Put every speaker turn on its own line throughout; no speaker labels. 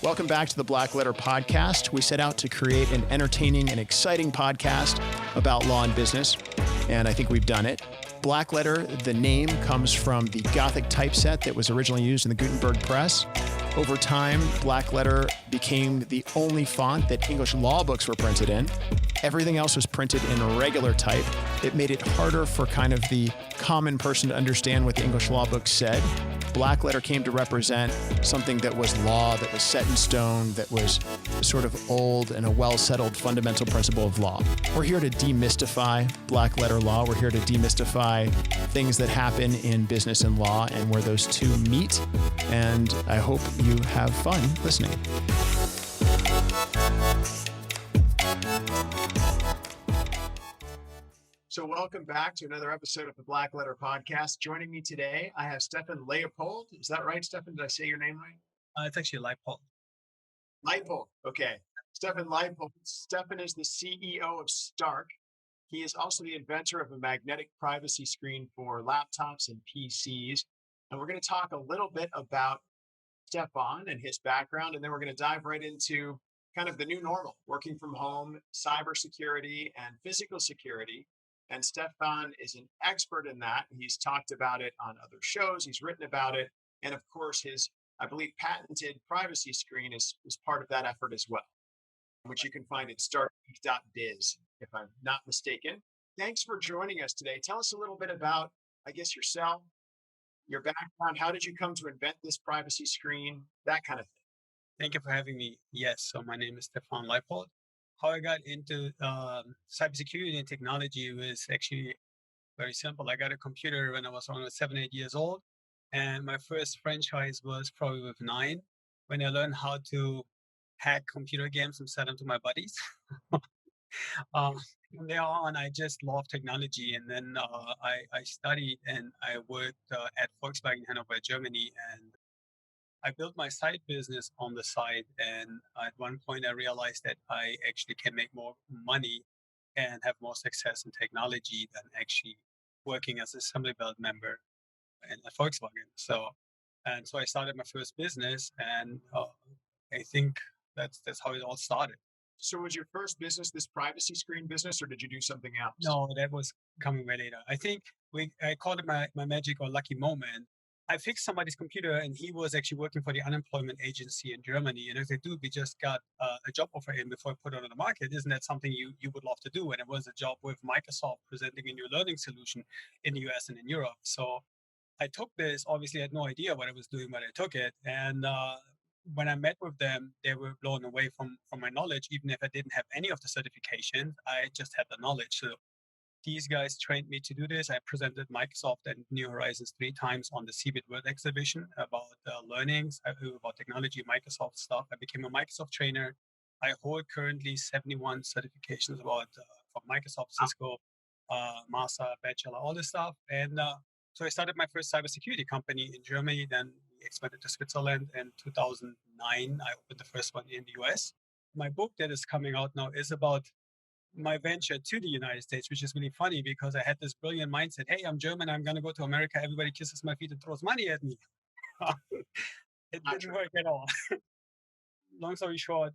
Welcome back to the Black Letter Podcast. We set out to create an entertaining and exciting podcast about law and business, and I think we've done it. Black Letter, the name, comes from the Gothic typeset that was originally used in the Gutenberg press. Over time, Black Letter became the only font that English law books were printed in. Everything else was printed in regular type. It made it harder for kind of the common person to understand what the English law book said. Black Letter came to represent something that was law, that was set in stone, that was sort of old and a well-settled fundamental principle of law. We're here to demystify Black Letter law. We're here to demystify things that happen in business and law and where those two meet. And I hope you have fun listening. So welcome back to another episode of the Black Letter Podcast. Joining me today, I have Stefan Leipold. Is that right, Stefan? Did I say your name right?
It's actually Leipold.
Leipold. Okay. Stefan Leipold. Stefan is the CEO of Stark. He is also the inventor of a magnetic privacy screen for laptops and PCs. And we're going to talk a little bit about Stefan and his background, and then we're going to dive right into kind of the new normal, working from home, cybersecurity, and physical security. And Stefan is an expert in that. He's talked about it on other shows. He's written about it. And of course, his, I believe, patented privacy screen is part of that effort as well, which you can find at stark.biz, if I'm not mistaken. Thanks for joining us today. Tell us a little bit about, I guess, yourself, your background. How did you come to invent this privacy screen? That kind of thing.
Thank you for having me. Yes, so my name is Stefan Leipold. How I got into cybersecurity and technology was actually very simple. I got a computer when I was around 7, 8 years old. And my first franchise was probably with 9, when I learned how to hack computer games and sell them to my buddies. From there on, I just loved technology. And then I studied and I worked at Volkswagen Hanover, Germany. And I built my side business on the side, and at one point I realized that I actually can make more money and have more success in technology than actually working as an assembly belt member at Volkswagen. So I started my first business, and I think that's how it all started.
So was your first business this privacy screen business, or did you do something else?
No, that was coming way later. I think I called it my magic or lucky moment. I fixed somebody's computer, and he was actually working for the unemployment agency in Germany. And I said, dude, we just got a job offer in before I put it on the market. Isn't that something you would love to do? And it was a job with Microsoft presenting a new learning solution in the US and in Europe. So I took this. Obviously, I had no idea what I was doing, but I took it. And when I met with them, they were blown away from my knowledge. Even if I didn't have any of the certifications, I just had the knowledge. So these guys trained me to do this. I presented Microsoft and New Horizons 3 times on the CeBIT World Exhibition about learnings, about technology, Microsoft stuff. I became a Microsoft trainer. I hold currently 71 certifications about from Microsoft, Cisco, Master, Bachelor, all this stuff. And so I started my first cybersecurity company in Germany. Then we expanded to Switzerland. In 2009, I opened the first one in the US. My book that is coming out now is about my venture to the United States, which is really funny because I had this brilliant mindset. Hey, I'm German. I'm going to go to America. Everybody kisses my feet and throws money at me. It didn't work at all. Long story short,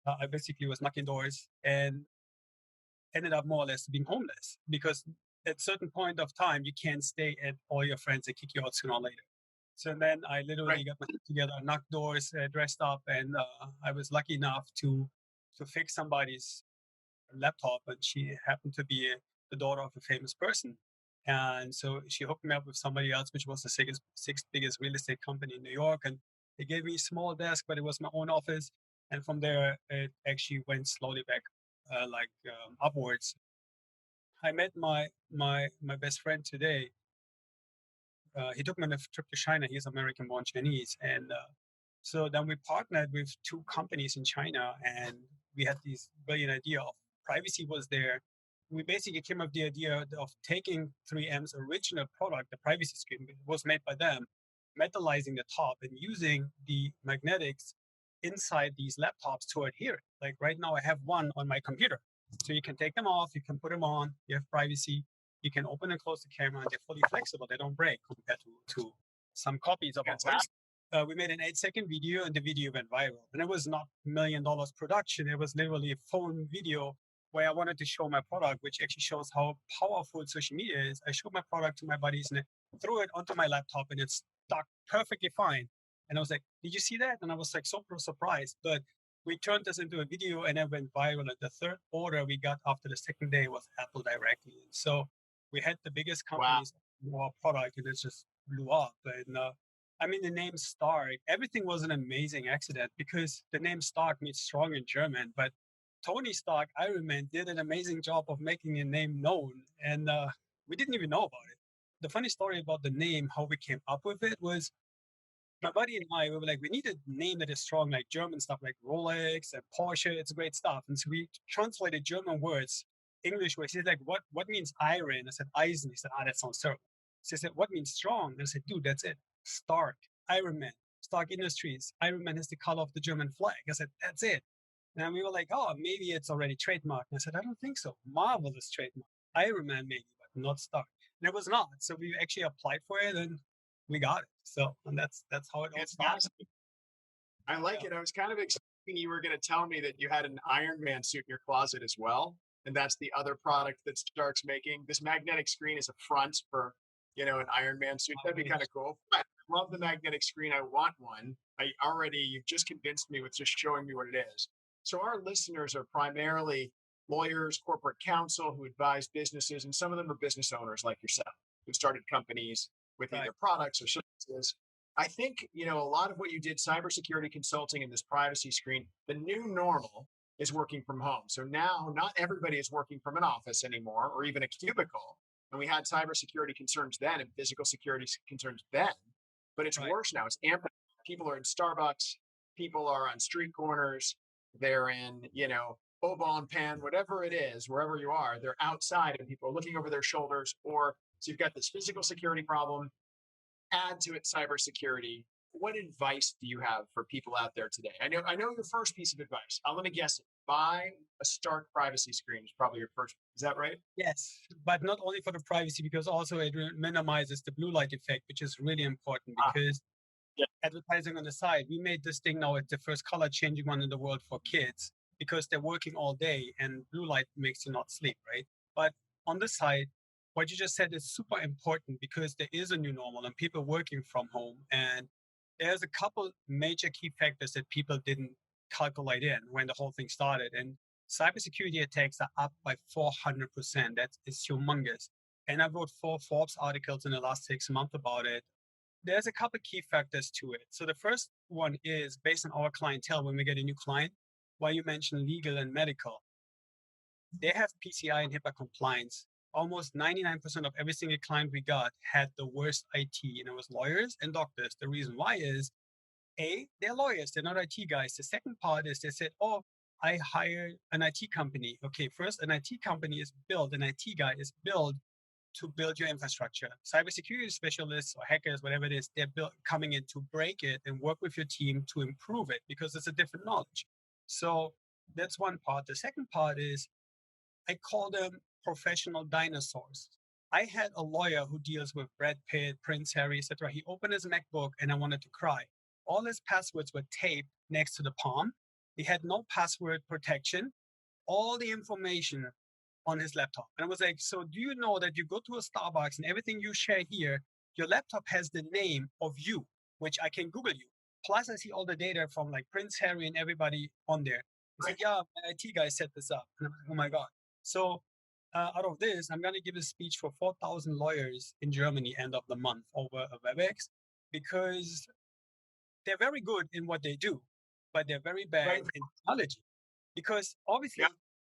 I basically was knocking doors and ended up more or less being homeless because at a certain point of time, you can't stay at all your friends. They kick you out sooner or later. So then I literally got myself together, knocked doors, dressed up, and I was lucky enough to fix somebody's laptop, and she happened to be the daughter of a famous person. And so she hooked me up with somebody else, which was the sixth biggest real estate company in New York. And they gave me a small desk, but it was my own office. And from there, it actually went slowly back, upwards. I met my best friend today. He took me on a trip to China. He's American-born Chinese. And so then we partnered with 2 companies in China, and we had this brilliant idea of privacy was there. We basically came up with the idea of taking 3M's original product, the privacy screen, was made by them, metallizing the top and using the magnetics inside these laptops to adhere. Like right now, I have one on my computer. So you can take them off, you can put them on, you have privacy, you can open and close the camera, and they're fully flexible, they don't break compared to some copies of our we made an 8-second video, and the video went viral. And it was not $1 million production. It was literally a phone video where I wanted to show my product, which actually shows how powerful social media is. I showed my product to my buddies and I threw it onto my laptop, and it stuck perfectly fine. And I was like, "Did you see that?" And I was like, so surprised. But we turned this into a video, and it went viral. And the third order we got after the second day was Apple directly. So we had the biggest companies wow. our product, and it just blew up. And I mean, the name Stark, everything was an amazing accident because the name Stark means strong in German. But Tony Stark, Iron Man, did an amazing job of making a name known. And we didn't even know about it. The funny story about the name, how we came up with it, was my buddy and I, we were like, we need a name that is strong, like German stuff like Rolex and Porsche. It's great stuff. And so we translated German words, English words. He's like, what means iron? I said, Eisen. He said, that sounds terrible. So he said, what means strong? And I said, dude, that's it. Stark, Iron Man, Stark Industries. Iron Man is the color of the German flag. I said, that's it. And we were like, oh, maybe it's already trademarked. And I said, I don't think so. Marvel is trademarked. Iron Man maybe, but not Stark. And it was not. So we actually applied for it and we got it. So, and that's how it all started.
I like it. I was kind of expecting you were going to tell me that you had an Iron Man suit in your closet as well. And that's the other product that Stark's making. This magnetic screen is a front for, an Iron Man suit. That'd be kind of cool. I love the magnetic screen. I want one. You've just convinced me with just showing me what it is. So our listeners are primarily lawyers, corporate counsel who advise businesses, and some of them are business owners like yourself who started companies with either products or services. I think, a lot of what you did, cybersecurity consulting and this privacy screen, the new normal is working from home. So now not everybody is working from an office anymore or even a cubicle. And we had cybersecurity concerns then and physical security concerns then, but it's worse now. It's amplified. People are in Starbucks. People are on street corners. They're in, Obon Pan, whatever it is, wherever you are, they're outside and people are looking over their shoulders. Or so you've got this physical security problem, add to it cybersecurity. What advice do you have for people out there today? I know your first piece of advice. Let me guess it. Buy a Stark privacy screen is probably your first. Is that right?
Yes, but not only for the privacy, because also it minimizes the blue light effect, which is really important because advertising on the side, we made this thing now. It's the first color changing one in the world for kids because they're working all day and blue light makes you not sleep, right? But on the side, what you just said is super important because there is a new normal and people working from home. And there's a couple major key factors that people didn't calculate in when the whole thing started. And cybersecurity attacks are up by 400%. That is humongous. And I wrote 4 Forbes articles in the last 6 months about it. There's a couple key factors to it. So the first one is based on our clientele. When we get a new client, why you mentioned legal and medical, they have PCI and HIPAA compliance. Almost 99% of every single client we got had the worst IT, and it was lawyers and doctors. The reason why is, A, they're lawyers, they're not IT guys. The second part is they said, oh, I hired an IT company. Okay, first, an IT company is built, an IT guy is built to build your infrastructure. Cybersecurity specialists or hackers, whatever it is, they're coming in to break it and work with your team to improve it because it's a different knowledge. So that's one part. The second part is I call them professional dinosaurs. I had a lawyer who deals with Brad Pitt, Prince Harry, etc. He opened his MacBook and I wanted to cry. All his passwords were taped next to the palm. He had no password protection. All the information on his laptop. And I was like, so do you know that you go to a Starbucks and everything you share here, your laptop has the name of you, which I can Google you. Plus I see all the data from like Prince Harry and everybody on there. He's like, yeah, my IT guy set this up. And I'm like, oh my God. So out of this, I'm going to give a speech for 4,000 lawyers in Germany end of the month over a WebEx because they're very good in what they do, but they're very bad in technology. Because obviously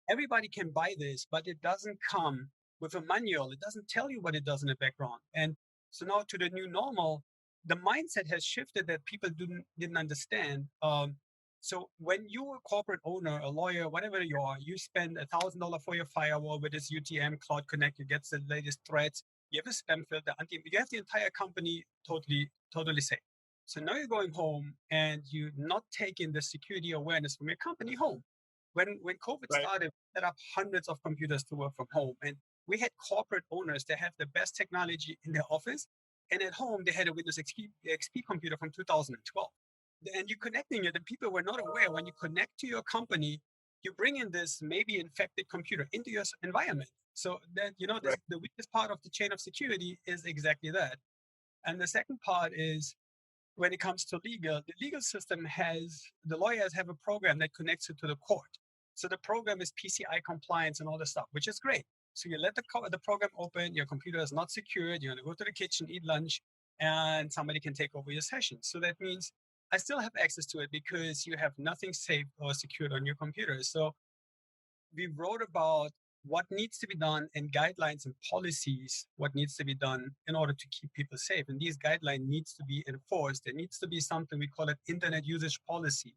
everybody can buy this, but it doesn't come with a manual. It doesn't tell you what it does in the background. And so now to the new normal, the mindset has shifted that people didn't understand. So when you're a corporate owner, a lawyer, whatever you are, you spend $1,000 for your firewall with this UTM Cloud Connect. You get the latest threats. You have a spam filter. You have the entire company totally safe. So now you're going home and you're not taking the security awareness from your company home. When COVID started, we set up hundreds of computers to work from home. And we had corporate owners that have the best technology in their office, And at home, they had a Windows XP computer from 2012. And you're connecting it, and people were not aware when you connect to your company, you bring in this maybe infected computer into your environment. So that,
Right.
the weakest part of the chain of security is exactly that. And the second part is when it comes to legal, the legal system the lawyers have a program that connects you to the court. So the program is PCI compliance and all this stuff, which is great. So you let the program open, your computer is not secured, you're gonna go to the kitchen, eat lunch, and somebody can take over your session. So that means I still have access to it because you have nothing saved or secured on your computer. So we wrote about what needs to be done and guidelines and policies, what needs to be done in order to keep people safe. And these guidelines needs to be enforced. There needs to be something, we call it internet usage policy.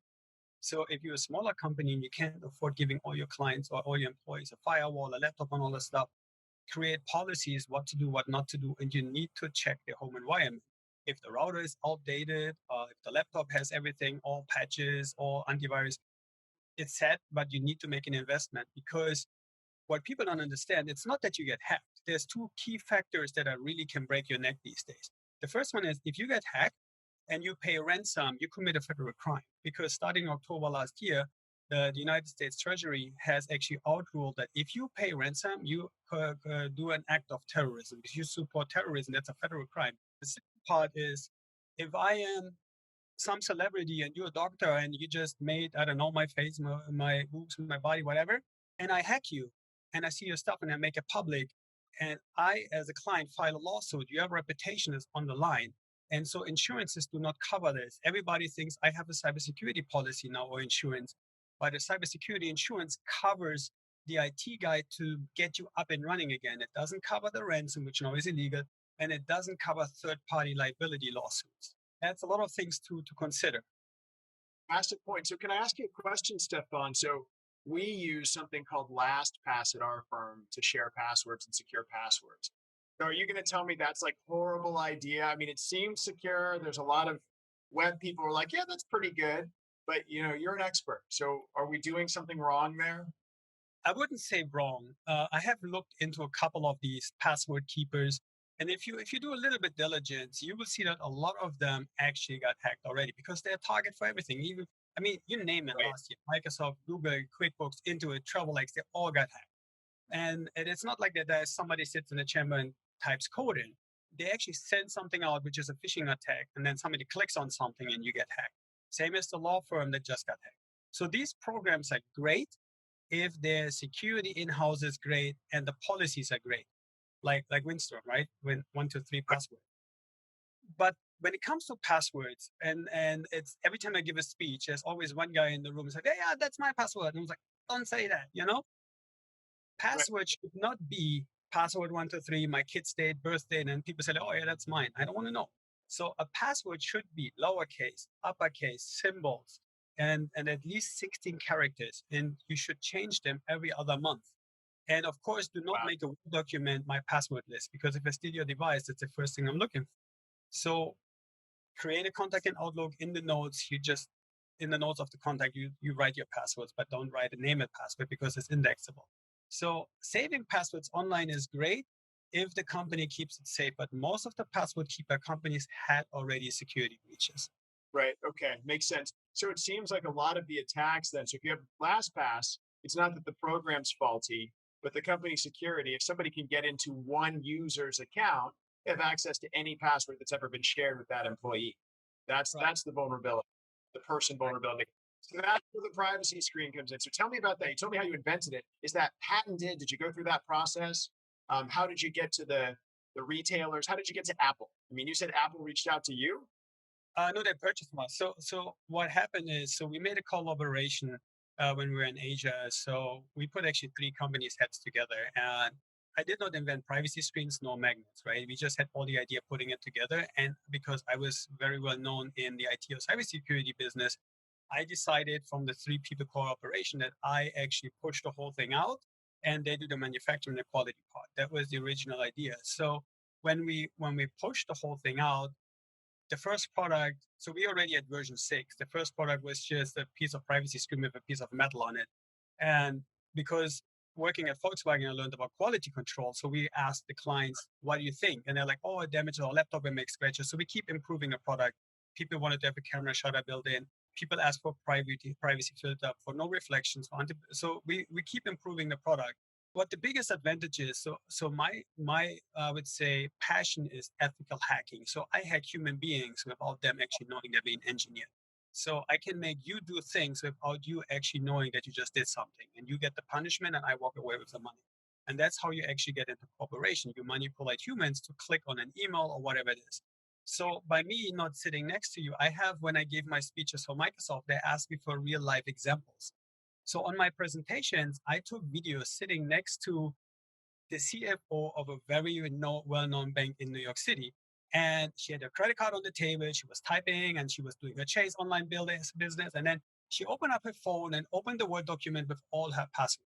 So if you're a smaller company and you can't afford giving all your clients or all your employees a firewall, a laptop, and all that stuff, create policies, what to do, what not to do, and you need to check the home environment. If the router is outdated, if the laptop has everything, all patches, all antivirus, it's sad, but you need to make an investment because what people don't understand, it's not that you get hacked. There's two key factors that are really can break your neck these days. The first one is if you get hacked and you pay a ransom, you commit a federal crime because starting October last year, the United States Treasury has actually outruled that if you pay ransom, you do an act of terrorism. If you support terrorism, that's a federal crime. The second part is if I am some celebrity and you're a doctor and you just made, I don't know, my face, my boobs, my body, whatever, and I hack you and I see your stuff and I make it public and I, as a client, file a lawsuit, your reputation is on the line. And so insurances do not cover this. Everybody thinks I have a cybersecurity policy now or insurance, but a cybersecurity insurance covers the IT guy to get you up and running again. It doesn't cover the ransom, which now is illegal, and it doesn't cover third-party liability lawsuits. That's a lot of things to consider.
Fantastic point. So can I ask you a question, Stefan? So we use something called LastPass at our firm to share passwords and secure passwords. So are you going to tell me that's like horrible idea? I mean, it seems secure. There's a lot of web people who are like, yeah, that's pretty good. But you're an expert. So are we doing something wrong there?
I wouldn't say wrong. I have looked into a couple of these password keepers, and if you do a little bit diligence, you will see that a lot of them actually got hacked already because they're a target for everything. Even I mean, you name it
Right.
last year, Microsoft, Google, QuickBooks, Intuit, TravelX, they all got hacked. And it's not like that there's somebody sits in the chamber and types code in. They actually send something out, which is a phishing attack, and then somebody clicks on something and you get hacked. Same as the law firm that just got hacked. So these programs are great if their security in-house is great and the policies are great, like Windstorm, right? When 123 password. But when it comes to passwords, and it's every time I give a speech, there's always one guy in the room who's like, yeah, that's my password. And I was like, don't say that.
Right.
Password should not be password 123, my kid's date, birthday, and then people say, oh yeah, that's mine. I don't want to know. So a password should be lowercase, uppercase, symbols, and at least 16 characters. And you should change them every other month. And of course, do not
Wow.
make a Word document my password list because if I steal your device, that's the first thing I'm looking for. So create a contact in Outlook in the notes. You just in the notes of the contact, you write your passwords, but don't write a name and password because it's indexable. So saving passwords online is great if the company keeps it safe, but most of the password keeper companies had already security breaches.
Right. Okay. Makes sense. So it seems like a lot of the attacks then. So if you have LastPass, it's not that the program's faulty, but the company security. If somebody can get into one user's account, they have access to any password that's ever been shared with that employee. That's
Right.
that's the vulnerability, the person
Right.
vulnerability. So that's where the privacy screen comes in. So tell me about that. You told me how you invented it. Is that patented? Did you go through that process? How did you get to the retailers? How did you get to Apple? I mean, you said Apple reached out to you.
No, they purchased from us. So what happened is, so we made a collaboration when we were in Asia. So we put actually three companies' heads together, and I did not invent privacy screens nor magnets, right? We just had all the idea putting it together, and because I was very well known in the IT or cybersecurity business, I decided from the three people cooperation that I actually push the whole thing out, and they do the manufacturing and the quality part. That was the original idea. So when we pushed the whole thing out, the first product, so we already at version 6. The first product was just a piece of privacy screen with a piece of metal on it. And because working at Volkswagen, I learned about quality control. So we asked the clients, what do you think? And they're like, oh, it damages our laptop and makes scratches. So we keep improving the product. People wanted to have a camera shutter built in. People ask for privacy filter, for no reflections. So we keep improving the product. What the biggest advantage is, so my I would say passion is ethical hacking. So I hack human beings without them actually knowing they're being engineered. So I can make you do things without you actually knowing that you just did something, and you get the punishment and I walk away with the money. And that's how you actually get into cooperation. You manipulate humans to click on an email or whatever it is. So by me not sitting next to you, I have, when I gave my speeches for Microsoft, they asked me for real life examples. So on my presentations, I took videos sitting next to the CFO of a very well-known bank in New York City. And she had a credit card on the table. She was typing and she was doing a Chase online business. And then she opened up her phone and opened the Word document with all her passwords.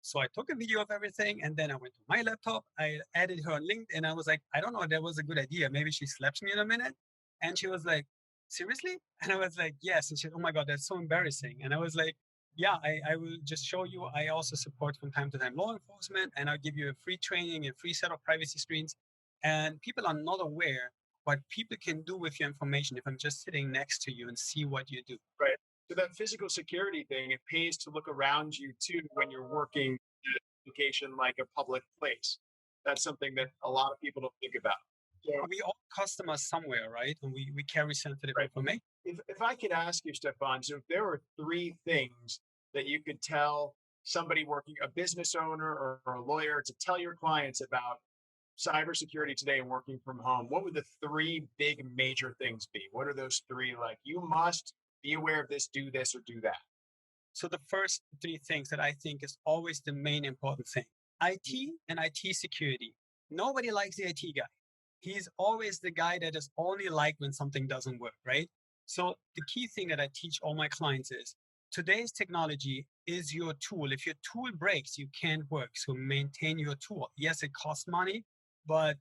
So I took a video of everything and then I went to my laptop. I added her on LinkedIn. I was like, I don't know, that was a good idea. Maybe she slaps me in a minute. And she was like, seriously? And I was like, yes. And she said, oh my God, that's so embarrassing. And I was like, yeah, I will just show you. I also support from time to time law enforcement, and I'll give you a free training and free set of privacy screens. And people are not aware what people can do with your information if I'm just sitting next to you and see what you do.
Right. So that physical security thing, it pays to look around you too when you're working at a location like a public place. That's something that a lot of people don't think about. So,
We all customers somewhere, right? And we carry sensitive
right.
information.
If I could ask you, Stefan, so if there were three things that you could tell somebody working, a business owner or a lawyer, to tell your clients about cybersecurity today and working from home, what would the three big major things be? What are those three? Like, you must be aware of this, do this, or do that.
So the first three things that I think is always the main important thing: IT and IT security. Nobody likes the IT guy. He's always the guy that is only liked when something doesn't work, right? So the key thing that I teach all my clients is today's technology is your tool. If your tool breaks, you can't work. So maintain your tool. Yes, it costs money, but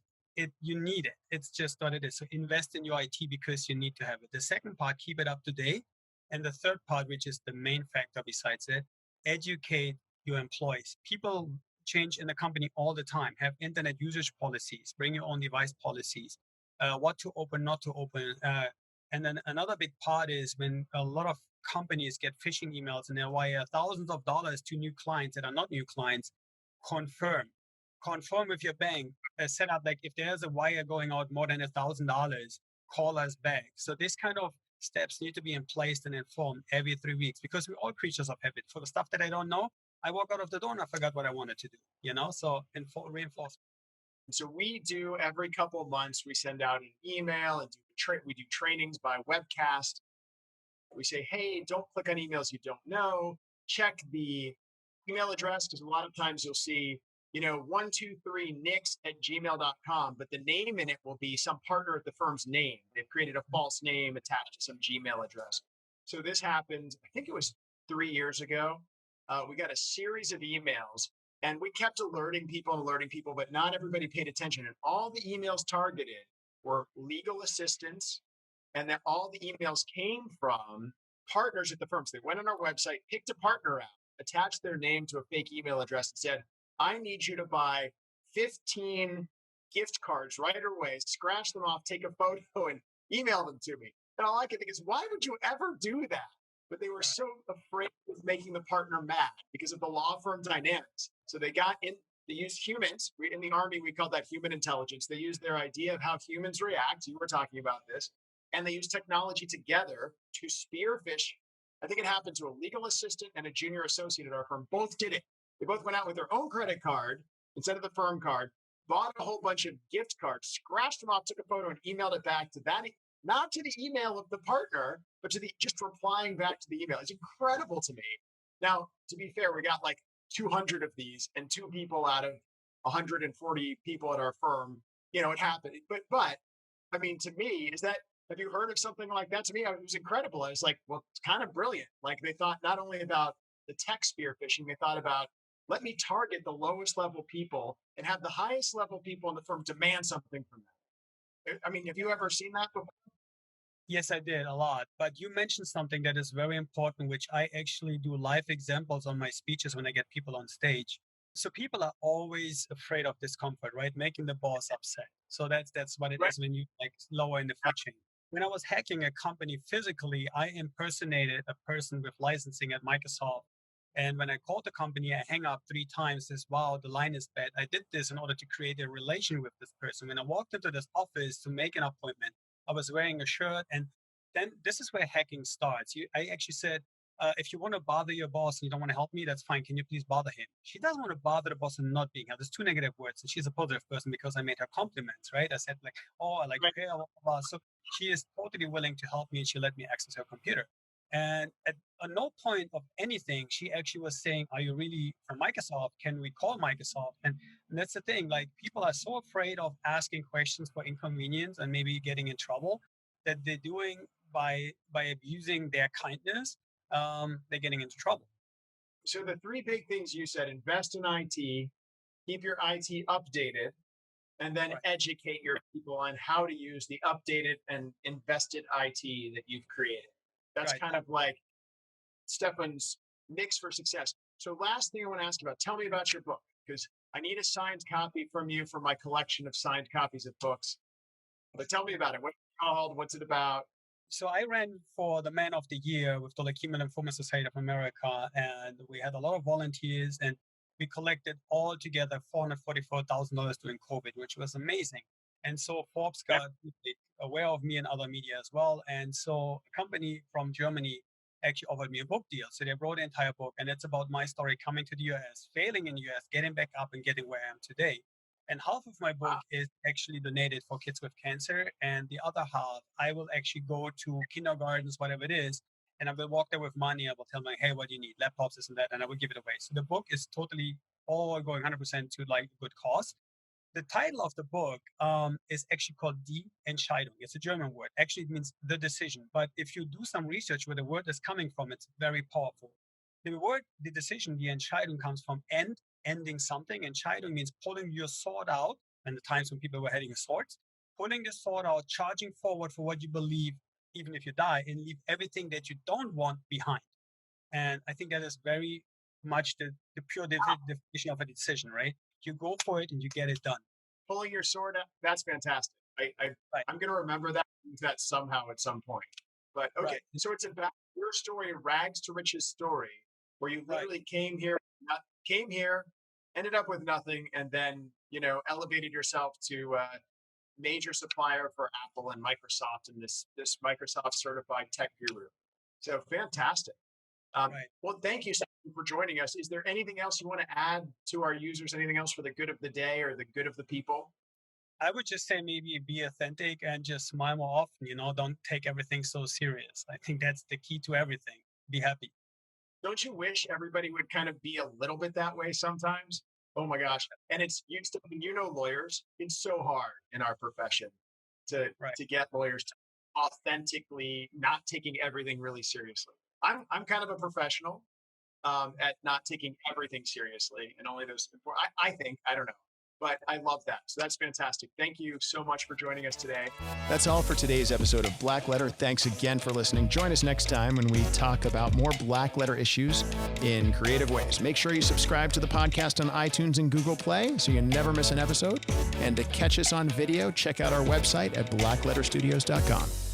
you need it. It's just what it is. So invest in your IT because you need to have it. The second part, keep it up to date. And the third part, which is the main factor besides it, educate your employees. People change in the company all the time. Have internet usage policies, bring your own device policies, what to open, not to open. And then another big part is when a lot of companies get phishing emails and they wire thousands of dollars to new clients that are not new clients, confirm with your bank, set up, like if there's a wire going out more than $1,000, call us back. So this kind of steps need to be in place and informed every 3 weeks, because we're all creatures of habit. For the stuff that I don't know, I walk out of the door and I forgot what I wanted to do, So reinforce.
So we do, every couple of months, we send out an email and we do trainings by webcast. We say, hey, don't click on emails you don't know. Check the email address, because a lot of times you'll see 123nix@gmail.com, but the name in it will be some partner at the firm's name. They've created a false name attached to some Gmail address. So this happened, I think it was 3 years ago. We got a series of emails and we kept alerting people, but not everybody paid attention. And all the emails targeted were legal assistance, and that all the emails came from partners at the firms. They went on our website, picked a partner out, attached their name to a fake email address and said, I need you to buy 15 gift cards right away, scratch them off, take a photo, and email them to me. And all I can think is, why would you ever do that? But they were so afraid of making the partner mad because of the law firm dynamics. So they used humans. In the Army, we call that human intelligence. They used their idea of how humans react. You were talking about this. And they used technology together to spearfish. I think it happened to a legal assistant and a junior associate at our firm. Both did it. They both went out with their own credit card instead of the firm card, bought a whole bunch of gift cards, scratched them off, took a photo, and emailed it back to that, not to the email of the partner, but to just replying back to the email. It's incredible to me. Now, to be fair, we got like 200 of these, and 2 people out of 140 people at our firm, it happened. But I mean, to me, have you heard of something like that? To me, it was incredible. I was like, well, it's kind of brilliant. Like, they thought not only about the tech spear phishing, they thought about, let me target the lowest level people and have the highest level people in the firm demand something from them. I mean, have you ever seen that before?
Yes, I did a lot. But you mentioned something that is very important, which I actually do live examples on my speeches when I get people on stage. So people are always afraid of discomfort, right? Making the boss upset. So that's what it
Right.
is when you like lower in the food chain. When I was hacking a company physically, I impersonated a person with licensing at Microsoft. And when I called the company, I hang up 3 times. Says, "Wow, the line is bad." I did this in order to create a relation with this person. When I walked into this office to make an appointment, I was wearing a shirt, and then this is where hacking starts. I actually said, if you want to bother your boss and you don't want to help me, that's fine. Can you please bother him? She doesn't want to bother the boss and not being helped. There's 2 negative words, and she's a positive person because I made her compliments, right? I said like, "Oh, I like your hair," blah, blah, blah. So she is totally willing to help me, and she let me access her computer. And at no point of anything, she actually was saying, "Are you really from Microsoft? Can we call Microsoft?" And that's the thing. Like people are so afraid of asking questions for inconvenience and maybe getting in trouble that they're doing by abusing their kindness, they're getting into trouble.
So the three big things you said: invest in IT, keep your IT updated, and then
Right.
educate your people on how to use the updated and invested IT that you've created. That's
Right.
kind of like Stefan's mix for success. So last thing I want to ask about, tell me about your book, because I need a signed copy from you for my collection of signed copies of books. But tell me about it. What's it called? What's it about?
So I ran for the Man of the Year with the Leukemia Lymphoma Society of America, and we had a lot of volunteers, and we collected all together $444,000 during COVID, which was amazing. And so Forbes got aware of me and other media as well. And so a company from Germany actually offered me a book deal. So they wrote the entire book, and it's about my story coming to the US, failing in the US, getting back up, and getting where I am today. And half of my book is actually donated for kids with cancer. And the other half, I will actually go to kindergartens, whatever it is, and I will walk there with money. I will tell them, "Hey, what do you need? Laptops, this and that," and I will give it away. So the book is totally all going 100% to like good cause. The title of the book is actually called Die Entscheidung. It's a German word. Actually, it means the decision. But if you do some research where the word is coming from, it's very powerful. The word, the decision, die Entscheidung comes from ending something. Entscheidung means pulling your sword out, and the times when people were having swords, pulling the sword out, charging forward for what you believe, even if you die, and leave everything that you don't want behind. And I think that is very much the pure definition of a decision, right? You go for it and you get it done.
Pulling your sword out. That's fantastic.
Right.
I'm going to remember that somehow at some point. But okay,
Right.
so it's about your story, rags to riches story, where you
Right.
literally came here, ended up with nothing, and then elevated yourself to a major supplier for Apple and Microsoft, and this Microsoft certified tech guru. So fantastic.
Right.
Well, thank you Stefan, for joining us. Is there anything else you want to add to our users? Anything else for the good of the day or the good of the people?
I would just say maybe be authentic and just smile more often, don't take everything so serious. I think that's the key to everything. Be happy.
Don't you wish everybody would kind of be a little bit that way sometimes? Oh my gosh. And it's lawyers, it's so hard in our profession to
Right.
to get lawyers to authentically not taking everything really seriously. I'm kind of a professional at not taking everything seriously and only those important. I think, I don't know, but I love that. So that's fantastic. Thank you so much for joining us today. That's all for today's episode of Black Letter. Thanks again for listening. Join us next time when we talk about more Black Letter issues in creative ways. Make sure you subscribe to the podcast on iTunes and Google Play so you never miss an episode. And to catch us on video, check out our website at blackletterstudios.com.